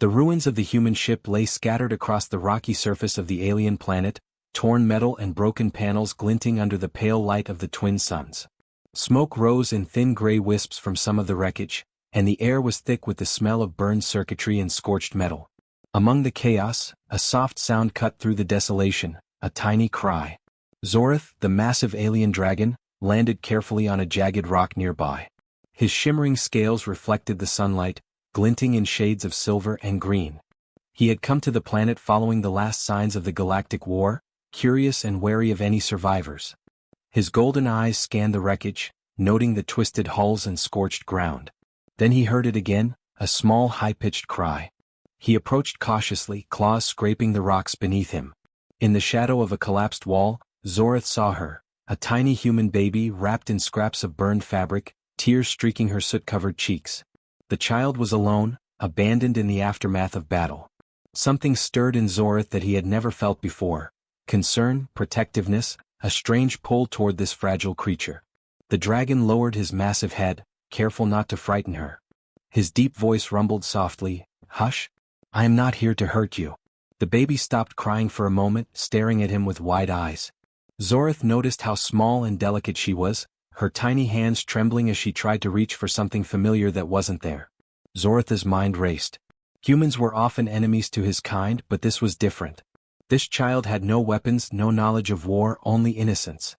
The ruins of the human ship lay scattered across the rocky surface of the alien planet, torn metal and broken panels glinting under the pale light of the twin suns. Smoke rose in thin gray wisps from some of the wreckage, and the air was thick with the smell of burned circuitry and scorched metal. Among the chaos, a soft sound cut through the desolation, a tiny cry. Zorith, the massive alien dragon, landed carefully on a jagged rock nearby. His shimmering scales reflected the sunlight, glinting in shades of silver and green. He had come to the planet following the last signs of the Galactic War, curious and wary of any survivors. His golden eyes scanned the wreckage, noting the twisted hulls and scorched ground. Then he heard it again, a small high-pitched cry. He approached cautiously, claws scraping the rocks beneath him. In the shadow of a collapsed wall, Zorith saw her, a tiny human baby wrapped in scraps of burned fabric, tears streaking her soot-covered cheeks. The child was alone, abandoned in the aftermath of battle. Something stirred in Zorith that he had never felt before. Concern, protectiveness, a strange pull toward this fragile creature. The dragon lowered his massive head, careful not to frighten her. His deep voice rumbled softly, "Hush. I am not here to hurt you." The baby stopped crying for a moment, staring at him with wide eyes. Zorith noticed how small and delicate she was, her tiny hands trembling as she tried to reach for something familiar that wasn't there. Zorith's mind raced. Humans were often enemies to his kind, but this was different. This child had no weapons, no knowledge of war, only innocence.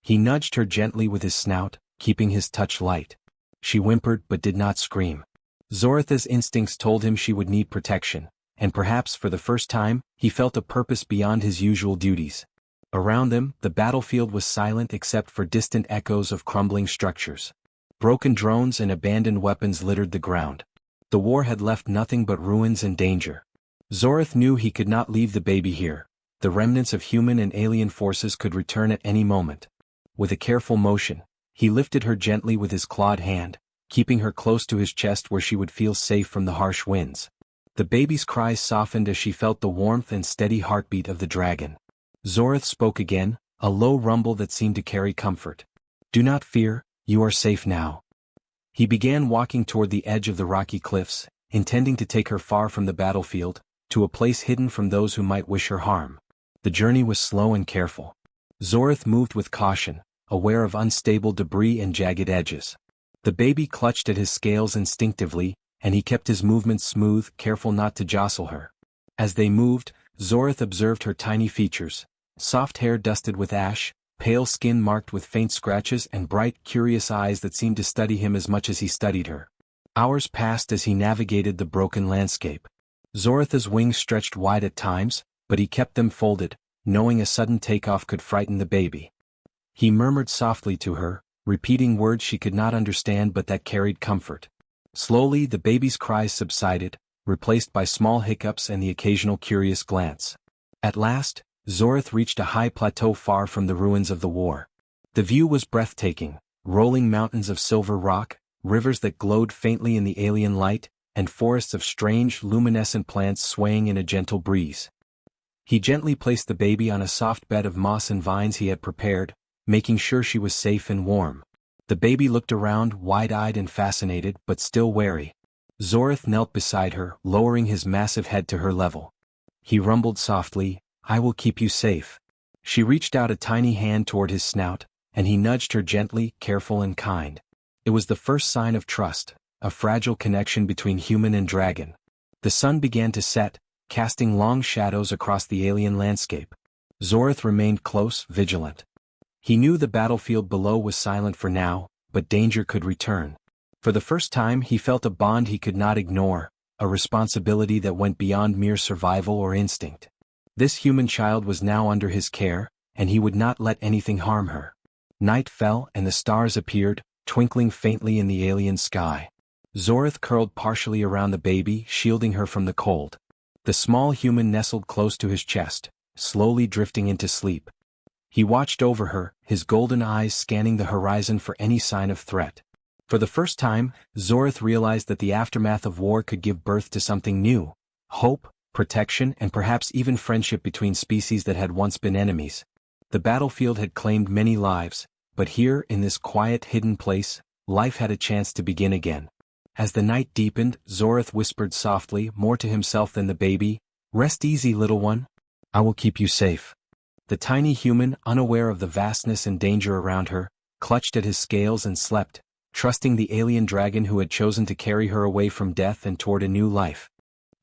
He nudged her gently with his snout, keeping his touch light. She whimpered but did not scream. Zorith's instincts told him she would need protection, and perhaps for the first time, he felt a purpose beyond his usual duties. Around them, the battlefield was silent except for distant echoes of crumbling structures. Broken drones and abandoned weapons littered the ground. The war had left nothing but ruins and danger. Zorith knew he could not leave the baby here. The remnants of human and alien forces could return at any moment. With a careful motion, he lifted her gently with his clawed hand, keeping her close to his chest where she would feel safe from the harsh winds. The baby's cries softened as she felt the warmth and steady heartbeat of the dragon. Zorith spoke again, a low rumble that seemed to carry comfort. "Do not fear, you are safe now." He began walking toward the edge of the rocky cliffs, intending to take her far from the battlefield, to a place hidden from those who might wish her harm. The journey was slow and careful. Zorith moved with caution, aware of unstable debris and jagged edges. The baby clutched at his scales instinctively, and he kept his movements smooth, careful not to jostle her. As they moved, Zorith observed her tiny features, soft hair dusted with ash, pale skin marked with faint scratches and bright, curious eyes that seemed to study him as much as he studied her. Hours passed as he navigated the broken landscape. Zorith's wings stretched wide at times, but he kept them folded, knowing a sudden takeoff could frighten the baby. He murmured softly to her, repeating words she could not understand but that carried comfort. Slowly the baby's cries subsided, replaced by small hiccups and the occasional curious glance. At last, Zorith reached a high plateau far from the ruins of the war. The view was breathtaking, rolling mountains of silver rock, rivers that glowed faintly in the alien light, and forests of strange, luminescent plants swaying in a gentle breeze. He gently placed the baby on a soft bed of moss and vines he had prepared, making sure she was safe and warm. The baby looked around, wide-eyed and fascinated, but still wary. Zorith knelt beside her, lowering his massive head to her level. He rumbled softly, "I will keep you safe." She reached out a tiny hand toward his snout, and he nudged her gently, careful and kind. It was the first sign of trust, a fragile connection between human and dragon. The sun began to set, casting long shadows across the alien landscape. Zorith remained close, vigilant. He knew the battlefield below was silent for now, but danger could return. For the first time he felt a bond he could not ignore, a responsibility that went beyond mere survival or instinct. This human child was now under his care, and he would not let anything harm her. Night fell and the stars appeared, twinkling faintly in the alien sky. Zorith curled partially around the baby, shielding her from the cold. The small human nestled close to his chest, slowly drifting into sleep. He watched over her, his golden eyes scanning the horizon for any sign of threat. For the first time, Zorith realized that the aftermath of war could give birth to something new: hope, protection, and perhaps even friendship between species that had once been enemies. The battlefield had claimed many lives, but here, in this quiet, hidden place, life had a chance to begin again. As the night deepened, Zorith whispered softly, more to himself than the baby, "Rest easy, little one. I will keep you safe." The tiny human, unaware of the vastness and danger around her, clutched at his scales and slept, trusting the alien dragon who had chosen to carry her away from death and toward a new life.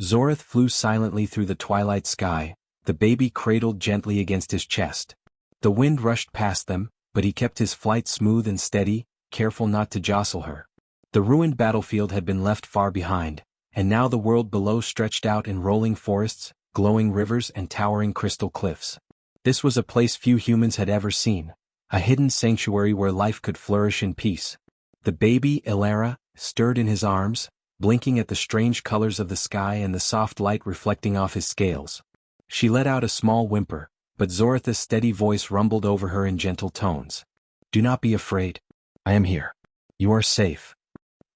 Zorith flew silently through the twilight sky, the baby cradled gently against his chest. The wind rushed past them, but he kept his flight smooth and steady, careful not to jostle her. The ruined battlefield had been left far behind, and now the world below stretched out in rolling forests, glowing rivers and towering crystal cliffs. This was a place few humans had ever seen, a hidden sanctuary where life could flourish in peace. The baby, Elara, stirred in his arms, blinking at the strange colors of the sky and the soft light reflecting off his scales. She let out a small whimper, but Zorith's steady voice rumbled over her in gentle tones. "Do not be afraid. I am here. You are safe."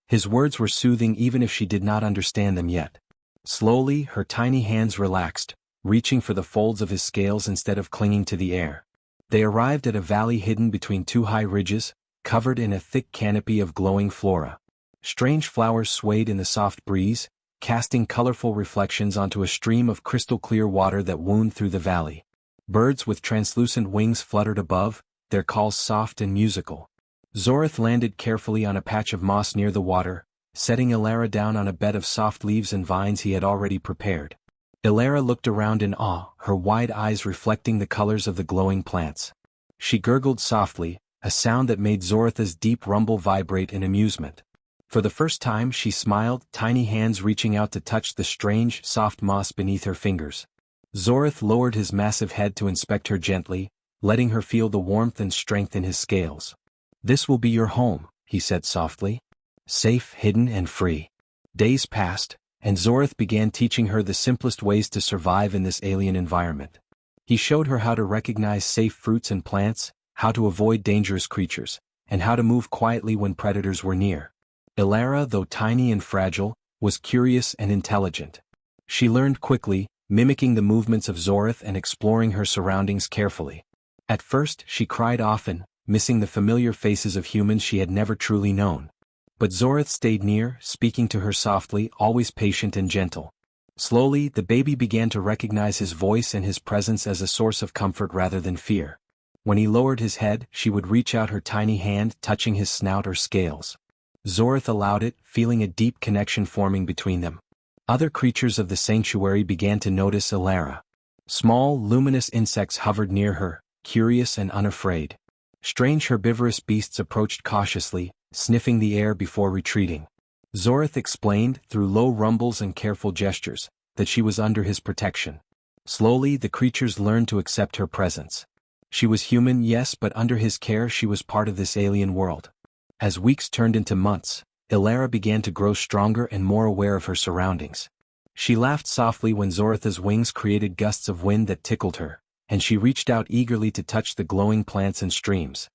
His words were soothing even if she did not understand them yet. Slowly, her tiny hands relaxed, reaching for the folds of his scales instead of clinging to the air. They arrived at a valley hidden between two high ridges, covered in a thick canopy of glowing flora. Strange flowers swayed in the soft breeze, casting colorful reflections onto a stream of crystal-clear water that wound through the valley. Birds with translucent wings fluttered above, their calls soft and musical. Zorith landed carefully on a patch of moss near the water, setting Elara down on a bed of soft leaves and vines he had already prepared. Elara looked around in awe, her wide eyes reflecting the colors of the glowing plants. She gurgled softly, a sound that made Zorith's deep rumble vibrate in amusement. For the first time she smiled, tiny hands reaching out to touch the strange, soft moss beneath her fingers. Zorith lowered his massive head to inspect her gently, letting her feel the warmth and strength in his scales. "This will be your home," he said softly. "Safe, hidden, and free." Days passed, and Zorith began teaching her the simplest ways to survive in this alien environment. He showed her how to recognize safe fruits and plants, how to avoid dangerous creatures, and how to move quietly when predators were near. Elara, though tiny and fragile, was curious and intelligent. She learned quickly, mimicking the movements of Zorith and exploring her surroundings carefully. At first, she cried often, missing the familiar faces of humans she had never truly known. But Zorith stayed near, speaking to her softly, always patient and gentle. Slowly, the baby began to recognize his voice and his presence as a source of comfort rather than fear. When he lowered his head, she would reach out her tiny hand, touching his snout or scales. Zorith allowed it, feeling a deep connection forming between them. Other creatures of the sanctuary began to notice Elara. Small, luminous insects hovered near her, curious and unafraid. Strange herbivorous beasts approached cautiously, sniffing the air before retreating. Zorith explained, through low rumbles and careful gestures, that she was under his protection. Slowly, the creatures learned to accept her presence. She was human, yes, but under his care she was part of this alien world. As weeks turned into months, Elara began to grow stronger and more aware of her surroundings. She laughed softly when Zorith's wings created gusts of wind that tickled her, and she reached out eagerly to touch the glowing plants and streams.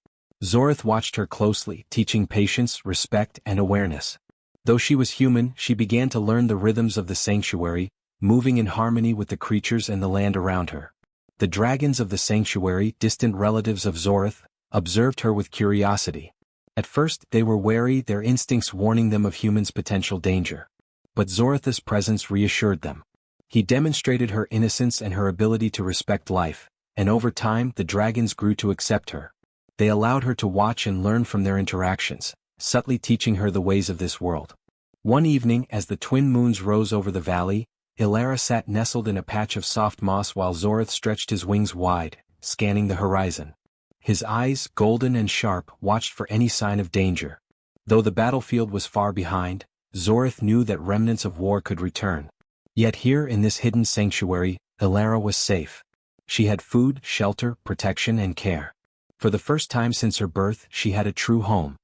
Zorith watched her closely, teaching patience, respect, and awareness. Though she was human, she began to learn the rhythms of the sanctuary, moving in harmony with the creatures and the land around her. The dragons of the sanctuary, distant relatives of Zorith, observed her with curiosity. At first, they were wary, their instincts warning them of humans' potential danger. But Zorith's presence reassured them. He demonstrated her innocence and her ability to respect life, and over time the dragons grew to accept her. They allowed her to watch and learn from their interactions, subtly teaching her the ways of this world. One evening, as the twin moons rose over the valley, Elara sat nestled in a patch of soft moss while Zorith stretched his wings wide, scanning the horizon. His eyes, golden and sharp, watched for any sign of danger. Though the battlefield was far behind, Zorith knew that remnants of war could return. Yet here in this hidden sanctuary, Elara was safe. She had food, shelter, protection, and care. For the first time since her birth, she had a true home.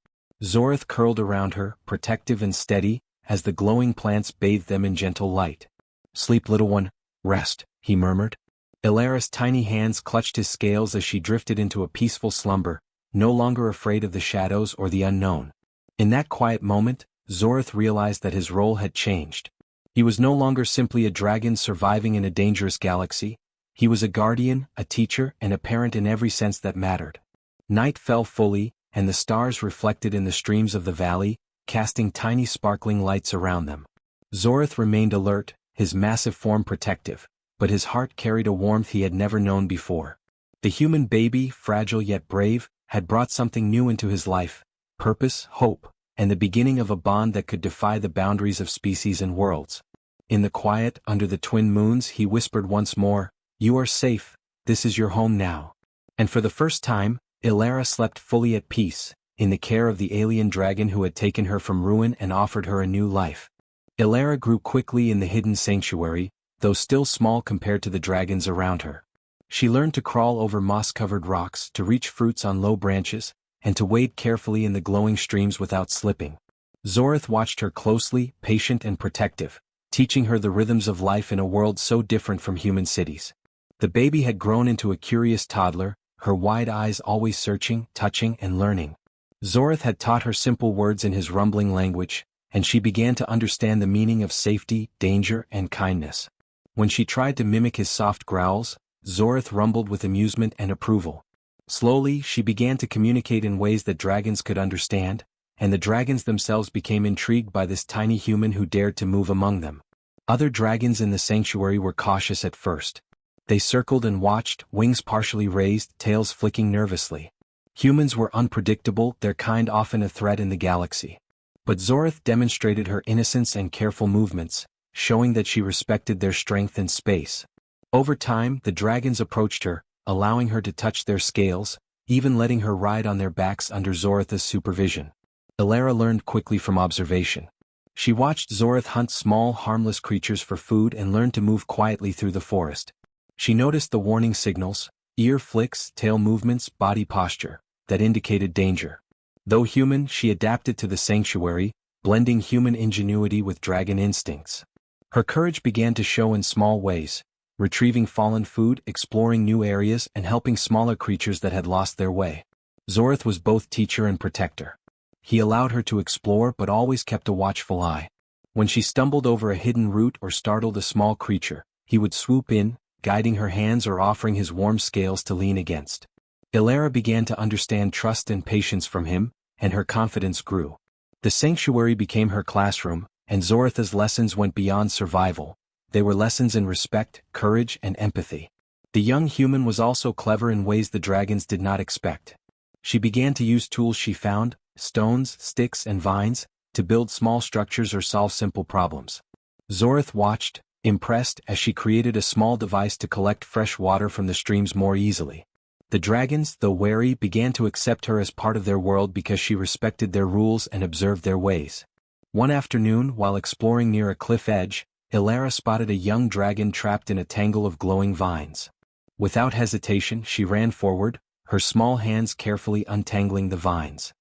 Zorith curled around her, protective and steady, as the glowing plants bathed them in gentle light. "Sleep, little one, rest," he murmured. Elara's tiny hands clutched his scales as she drifted into a peaceful slumber, no longer afraid of the shadows or the unknown. In that quiet moment, Zorith realized that his role had changed. He was no longer simply a dragon surviving in a dangerous galaxy. He was a guardian, a teacher, and a parent in every sense that mattered. Night fell fully, and the stars reflected in the streams of the valley, casting tiny sparkling lights around them. Zorith remained alert, his massive form protective, but his heart carried a warmth he had never known before. The human baby, fragile yet brave, had brought something new into his life: purpose, hope, and the beginning of a bond that could defy the boundaries of species and worlds. In the quiet, under the twin moons, he whispered once more, "You are safe, this is your home now." And for the first time, Ilara slept fully at peace, in the care of the alien dragon who had taken her from ruin and offered her a new life. Ilara grew quickly in the hidden sanctuary, though still small compared to the dragons around her. She learned to crawl over moss-covered rocks, to reach fruits on low branches, and to wade carefully in the glowing streams without slipping. Zorith watched her closely, patient and protective, teaching her the rhythms of life in a world so different from human cities. The baby had grown into a curious toddler, her wide eyes always searching, touching and learning. Zorith had taught her simple words in his rumbling language, and she began to understand the meaning of safety, danger and kindness. When she tried to mimic his soft growls, Zorith rumbled with amusement and approval. Slowly, she began to communicate in ways that dragons could understand, and the dragons themselves became intrigued by this tiny human who dared to move among them. Other dragons in the sanctuary were cautious at first. They circled and watched, wings partially raised, tails flicking nervously. Humans were unpredictable, their kind often a threat in the galaxy. But Zorith demonstrated her innocence and careful movements, showing that she respected their strength and space. Over time, the dragons approached her, allowing her to touch their scales, even letting her ride on their backs under Zorith's supervision. Ilara learned quickly from observation. She watched Zorith hunt small, harmless creatures for food and learned to move quietly through the forest. She noticed the warning signals, ear flicks, tail movements, body posture, that indicated danger. Though human, she adapted to the sanctuary, blending human ingenuity with dragon instincts. Her courage began to show in small ways, retrieving fallen food, exploring new areas and helping smaller creatures that had lost their way. Zorith was both teacher and protector. He allowed her to explore but always kept a watchful eye. When she stumbled over a hidden root or startled a small creature, he would swoop in, guiding her hands or offering his warm scales to lean against. Ilara began to understand trust and patience from him, and her confidence grew. The sanctuary became her classroom, and Zorith's lessons went beyond survival. They were lessons in respect, courage, and empathy. The young human was also clever in ways the dragons did not expect. She began to use tools she found, stones, sticks, and vines, to build small structures or solve simple problems. Zorith watched, impressed, as she created a small device to collect fresh water from the streams more easily. The dragons, though wary, began to accept her as part of their world because she respected their rules and observed their ways. One afternoon, while exploring near a cliff edge, Ilara spotted a young dragon trapped in a tangle of glowing vines. Without hesitation, she ran forward, her small hands carefully untangling the vines.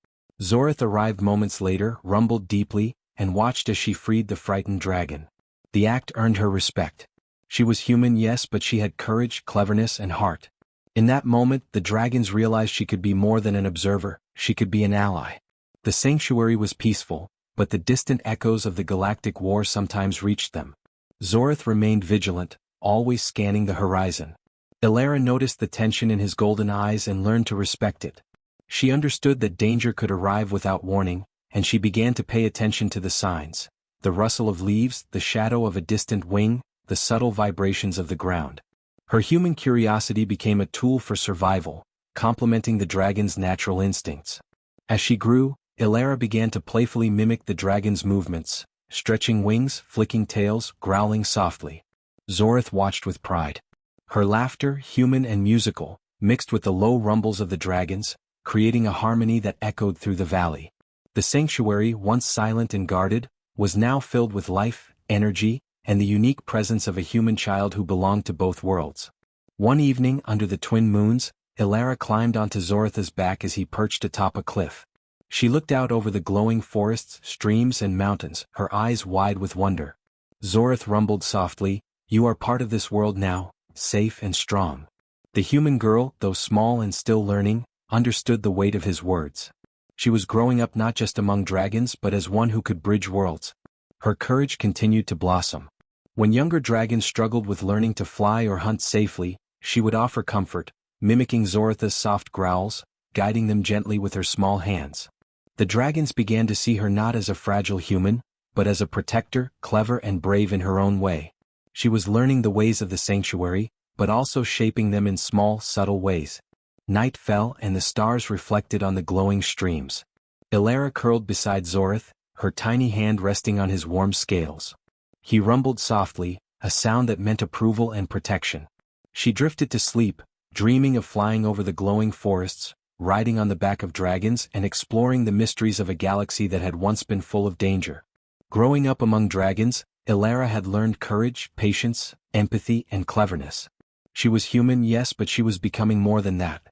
Zorith arrived moments later, rumbled deeply, and watched as she freed the frightened dragon. The act earned her respect. She was human, yes, but she had courage, cleverness, and heart. In that moment, the dragons realized she could be more than an observer, she could be an ally. The sanctuary was peaceful, but the distant echoes of the Galactic War sometimes reached them. Zorith remained vigilant, always scanning the horizon. Ilara noticed the tension in his golden eyes and learned to respect it. She understood that danger could arrive without warning, and she began to pay attention to the signs: the rustle of leaves, the shadow of a distant wing, the subtle vibrations of the ground. Her human curiosity became a tool for survival, complementing the dragon's natural instincts. As she grew, Ilara began to playfully mimic the dragon's movements, stretching wings, flicking tails, growling softly. Zorith watched with pride. Her laughter, human and musical, mixed with the low rumbles of the dragons, creating a harmony that echoed through the valley. The sanctuary, once silent and guarded, was now filled with life, energy, and the unique presence of a human child who belonged to both worlds. One evening, under the twin moons, Ilara climbed onto Zorith's back as he perched atop a cliff. She looked out over the glowing forests, streams, and mountains, her eyes wide with wonder. Zorith rumbled softly, "You are part of this world now, safe and strong." The human girl, though small and still learning, understood the weight of his words. She was growing up not just among dragons but as one who could bridge worlds. Her courage continued to blossom. When younger dragons struggled with learning to fly or hunt safely, she would offer comfort, mimicking Zorith's soft growls, guiding them gently with her small hands. The dragons began to see her not as a fragile human, but as a protector, clever and brave in her own way. She was learning the ways of the sanctuary, but also shaping them in small, subtle ways. Night fell and the stars reflected on the glowing streams. Elara curled beside Zorith, her tiny hand resting on his warm scales. He rumbled softly, a sound that meant approval and protection. She drifted to sleep, dreaming of flying over the glowing forests, riding on the back of dragons and exploring the mysteries of a galaxy that had once been full of danger. Growing up among dragons, Elara had learned courage, patience, empathy, and cleverness. She was human, yes, but she was becoming more than that.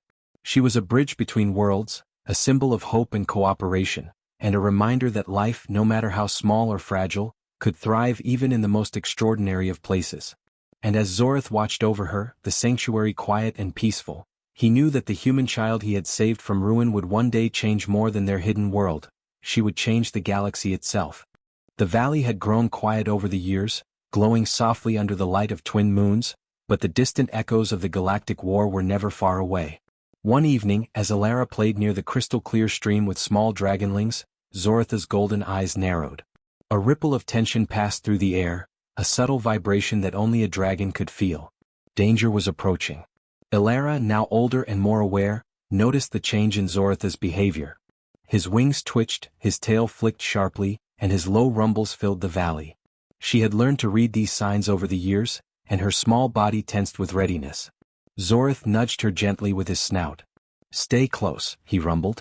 She was a bridge between worlds, a symbol of hope and cooperation, and a reminder that life, no matter how small or fragile, could thrive even in the most extraordinary of places. And as Zorith watched over her, the sanctuary quiet and peaceful, he knew that the human child he had saved from ruin would one day change more than their hidden world. She would change the galaxy itself. The valley had grown quiet over the years, glowing softly under the light of twin moons, but the distant echoes of the Galactic War were never far away. One evening, as Elara played near the crystal-clear stream with small dragonlings, Zorith's golden eyes narrowed. A ripple of tension passed through the air, a subtle vibration that only a dragon could feel. Danger was approaching. Elara, now older and more aware, noticed the change in Zorith's behavior. His wings twitched, his tail flicked sharply, and his low rumbles filled the valley. She had learned to read these signs over the years, and her small body tensed with readiness. Zorith nudged her gently with his snout. "Stay close," he rumbled.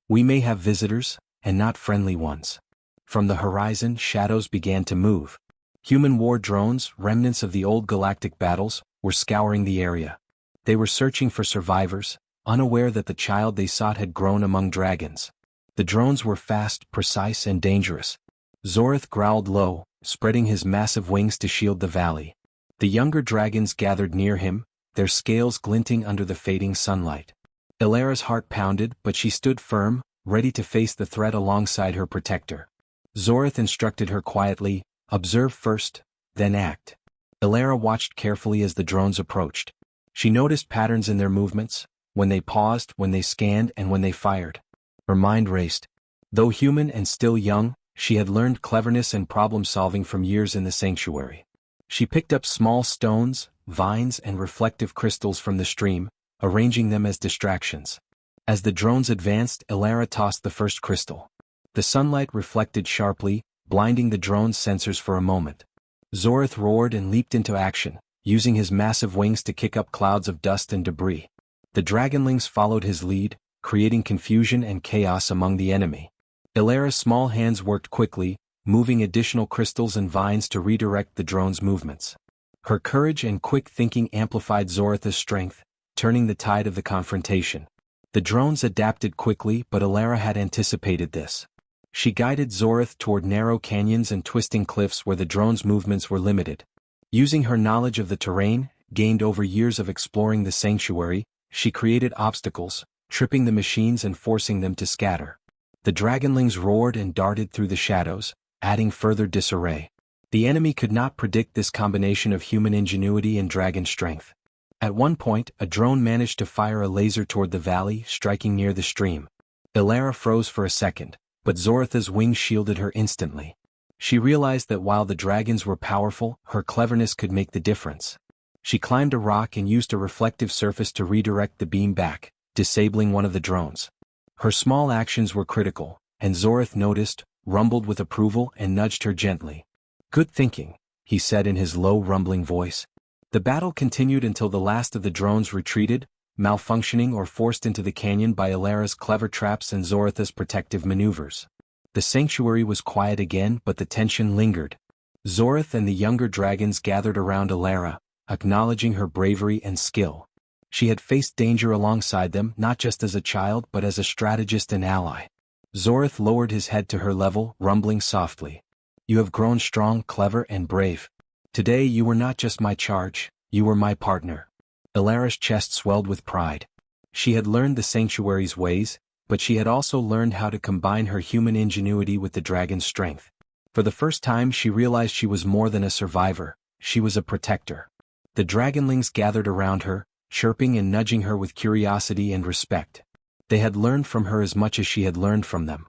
"We may have visitors, and not friendly ones." From the horizon, shadows began to move. Human war drones, remnants of the old galactic battles, were scouring the area. They were searching for survivors, unaware that the child they sought had grown among dragons. The drones were fast, precise, and dangerous. Zorith growled low, spreading his massive wings to shield the valley. The younger dragons gathered near him, their scales glinting under the fading sunlight. Elara's heart pounded, but she stood firm, ready to face the threat alongside her protector. Zorith instructed her quietly, "Observe first, then act." Elara watched carefully as the drones approached. She noticed patterns in their movements, when they paused, when they scanned, and when they fired. Her mind raced. Though human and still young, she had learned cleverness and problem-solving from years in the sanctuary. She picked up small stones, vines, and reflective crystals from the stream, arranging them as distractions. As the drones advanced, Elara tossed the first crystal. The sunlight reflected sharply, blinding the drone's sensors for a moment. Zorith roared and leaped into action, using his massive wings to kick up clouds of dust and debris. The dragonlings followed his lead, creating confusion and chaos among the enemy. Elara's small hands worked quickly, moving additional crystals and vines to redirect the drone's movements. Her courage and quick thinking amplified Zorith's strength, turning the tide of the confrontation. The drones adapted quickly, but Elara had anticipated this. She guided Zorith toward narrow canyons and twisting cliffs where the drone's movements were limited. Using her knowledge of the terrain, gained over years of exploring the sanctuary, she created obstacles, tripping the machines and forcing them to scatter. The dragonlings roared and darted through the shadows, adding further disarray. The enemy could not predict this combination of human ingenuity and dragon strength. At one point, a drone managed to fire a laser toward the valley, striking near the stream. Elara froze for a second, but Zorith's wings shielded her instantly. She realized that while the dragons were powerful, her cleverness could make the difference. She climbed a rock and used a reflective surface to redirect the beam back, disabling one of the drones. Her small actions were critical, and Zorith noticed, rumbled with approval, and nudged her gently. "Good thinking," he said in his low, rumbling voice. The battle continued until the last of the drones retreated, malfunctioning or forced into the canyon by Elara's clever traps and Zorith's protective maneuvers. The sanctuary was quiet again, but the tension lingered. Zorith and the younger dragons gathered around Elara, acknowledging her bravery and skill. She had faced danger alongside them, not just as a child but as a strategist and ally. Zorith lowered his head to her level, rumbling softly. "You have grown strong, clever, and brave. Today you were not just my charge, you were my partner." Elara's chest swelled with pride. She had learned the sanctuary's ways, but she had also learned how to combine her human ingenuity with the dragon's strength. For the first time she realized she was more than a survivor, she was a protector. The dragonlings gathered around her, chirping and nudging her with curiosity and respect. They had learned from her as much as she had learned from them.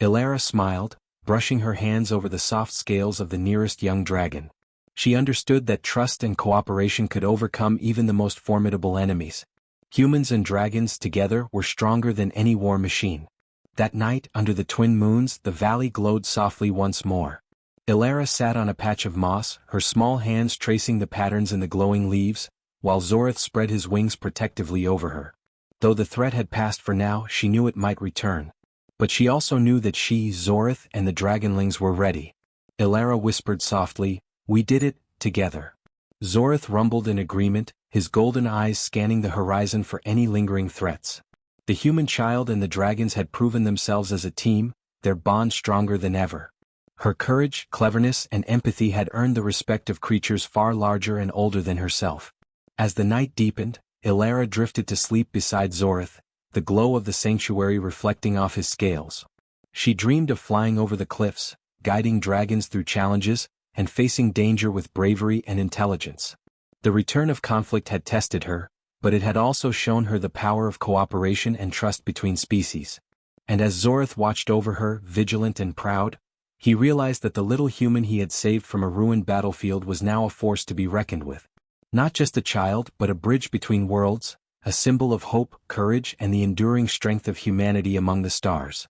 Ilara smiled, brushing her hands over the soft scales of the nearest young dragon. She understood that trust and cooperation could overcome even the most formidable enemies. Humans and dragons together were stronger than any war machine. That night, under the twin moons, the valley glowed softly once more. Ilara sat on a patch of moss, her small hands tracing the patterns in the glowing leaves, while Zorith spread his wings protectively over her. Though the threat had passed for now, she knew it might return. But she also knew that she, Zorith, and the dragonlings were ready. Ilara whispered softly, "We did it, together." Zorith rumbled in agreement, his golden eyes scanning the horizon for any lingering threats. The human child and the dragons had proven themselves as a team, their bond stronger than ever. Her courage, cleverness, and empathy had earned the respect of creatures far larger and older than herself. As the night deepened, Ilara drifted to sleep beside Zorith, the glow of the sanctuary reflecting off his scales. She dreamed of flying over the cliffs, guiding dragons through challenges, and facing danger with bravery and intelligence. The return of conflict had tested her, but it had also shown her the power of cooperation and trust between species. And as Zorith watched over her, vigilant and proud, he realized that the little human he had saved from a ruined battlefield was now a force to be reckoned with. Not just a child, but a bridge between worlds, a symbol of hope, courage, and the enduring strength of humanity among the stars.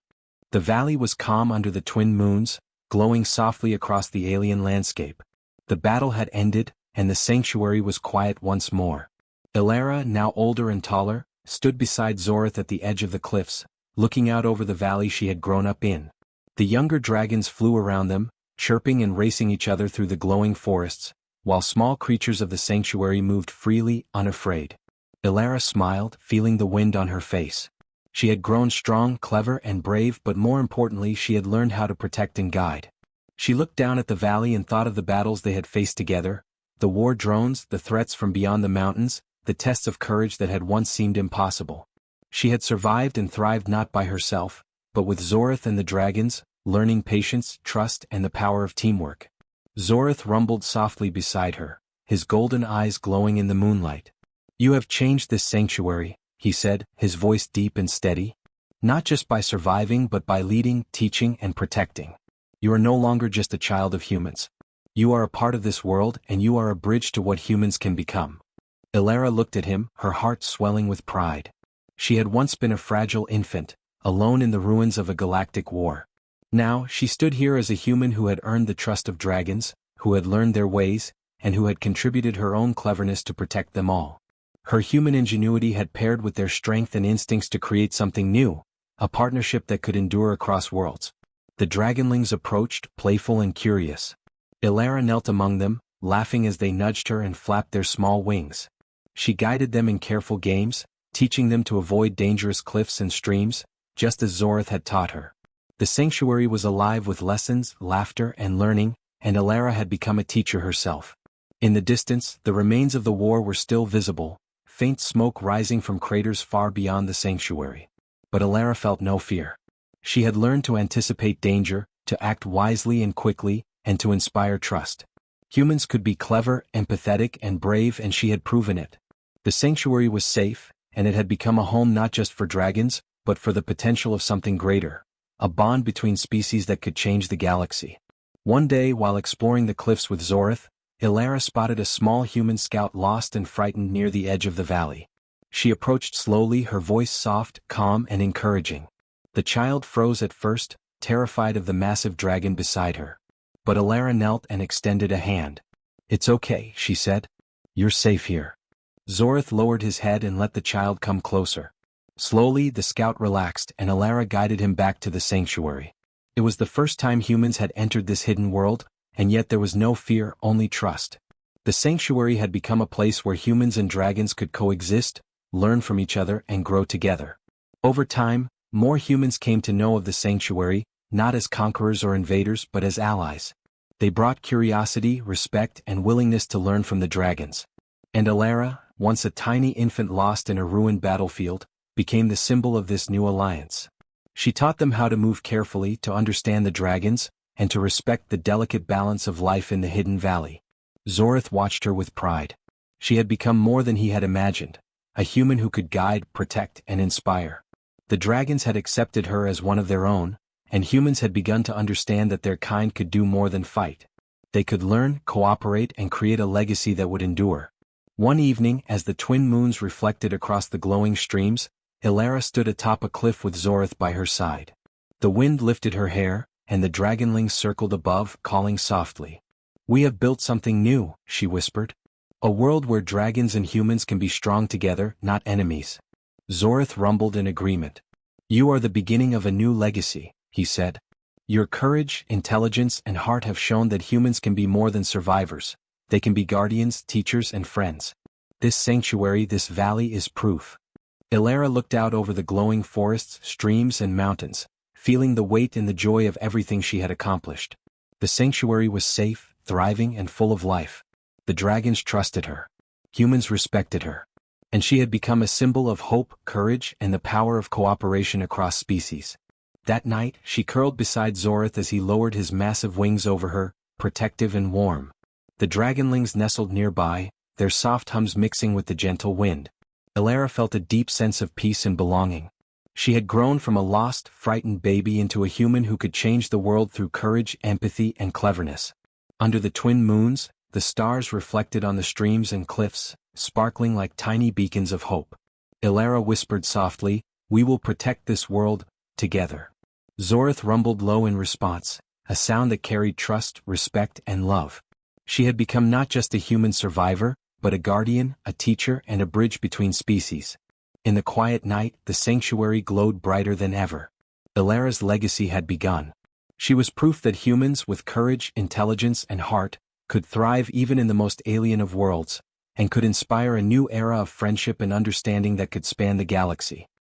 The valley was calm under the twin moons, glowing softly across the alien landscape. The battle had ended, and the sanctuary was quiet once more. Ilara, now older and taller, stood beside Zorith at the edge of the cliffs, looking out over the valley she had grown up in. The younger dragons flew around them, chirping and racing each other through the glowing forests, while small creatures of the sanctuary moved freely, unafraid. Ilara smiled, feeling the wind on her face. She had grown strong, clever, and brave, but more importantly she had learned how to protect and guide. She looked down at the valley and thought of the battles they had faced together, the war drones, the threats from beyond the mountains, the tests of courage that had once seemed impossible. She had survived and thrived not by herself, but with Zorith and the dragons, learning patience, trust, and the power of teamwork. Zorith rumbled softly beside her, his golden eyes glowing in the moonlight. "You have changed this sanctuary," he said, his voice deep and steady. "Not just by surviving but by leading, teaching, and protecting. You are no longer just a child of humans. You are a part of this world and you are a bridge to what humans can become." Ilara looked at him, her heart swelling with pride. She had once been a fragile infant, alone in the ruins of a galactic war. Now, she stood here as a human who had earned the trust of dragons, who had learned their ways, and who had contributed her own cleverness to protect them all. Her human ingenuity had paired with their strength and instincts to create something new, a partnership that could endure across worlds. The dragonlings approached, playful and curious. Ilara knelt among them, laughing as they nudged her and flapped their small wings. She guided them in careful games, teaching them to avoid dangerous cliffs and streams, just as Zorith had taught her. The sanctuary was alive with lessons, laughter, and learning, and Ilara had become a teacher herself. In the distance, the remains of the war were still visible, faint smoke rising from craters far beyond the sanctuary. But Ilara felt no fear. She had learned to anticipate danger, to act wisely and quickly, and to inspire trust. Humans could be clever, empathetic, and brave, and she had proven it. The sanctuary was safe, and it had become a home not just for dragons, but for the potential of something greater, a bond between species that could change the galaxy. One day, while exploring the cliffs with Zorith, Ilara spotted a small human scout lost and frightened near the edge of the valley. She approached slowly, her voice soft, calm, and encouraging. The child froze at first, terrified of the massive dragon beside her. But Ilara knelt and extended a hand. "It's okay," she said. "You're safe here." Zorith lowered his head and let the child come closer. Slowly, the scout relaxed and Ilara guided him back to the sanctuary. It was the first time humans had entered this hidden world, and yet there was no fear, only trust. The sanctuary had become a place where humans and dragons could coexist, learn from each other, and grow together. Over time, more humans came to know of the sanctuary, not as conquerors or invaders but as allies. They brought curiosity, respect, and willingness to learn from the dragons. And Ilara, once a tiny infant lost in a ruined battlefield, became the symbol of this new alliance. She taught them how to move carefully, to understand the dragons, and to respect the delicate balance of life in the hidden valley. Zorith watched her with pride. She had become more than he had imagined, a human who could guide, protect, and inspire. The dragons had accepted her as one of their own, and humans had begun to understand that their kind could do more than fight. They could learn, cooperate, and create a legacy that would endure. One evening, as the twin moons reflected across the glowing streams, Ilara stood atop a cliff with Zorith by her side. The wind lifted her hair, and the dragonlings circled above, calling softly. "We have built something new," she whispered. "A world where dragons and humans can be strong together, not enemies." Zorith rumbled in agreement. "You are the beginning of a new legacy," he said. "Your courage, intelligence, and heart have shown that humans can be more than survivors. They can be guardians, teachers, and friends. This sanctuary, this valley is proof." Ilara looked out over the glowing forests, streams, and mountains, feeling the weight and the joy of everything she had accomplished. The sanctuary was safe, thriving, and full of life. The dragons trusted her. Humans respected her. And she had become a symbol of hope, courage, and the power of cooperation across species. That night, she curled beside Zorith as he lowered his massive wings over her, protective and warm. The dragonlings nestled nearby, their soft hums mixing with the gentle wind. Ilara felt a deep sense of peace and belonging. She had grown from a lost, frightened baby into a human who could change the world through courage, empathy, and cleverness. Under the twin moons, the stars reflected on the streams and cliffs, sparkling like tiny beacons of hope. Ilara whispered softly, "We will protect this world, together." Zorith rumbled low in response, a sound that carried trust, respect, and love. She had become not just a human survivor, but a guardian, a teacher, and a bridge between species. In the quiet night, the sanctuary glowed brighter than ever. Ilara's legacy had begun. She was proof that humans with courage, intelligence, and heart could thrive even in the most alien of worlds, and could inspire a new era of friendship and understanding that could span the galaxy.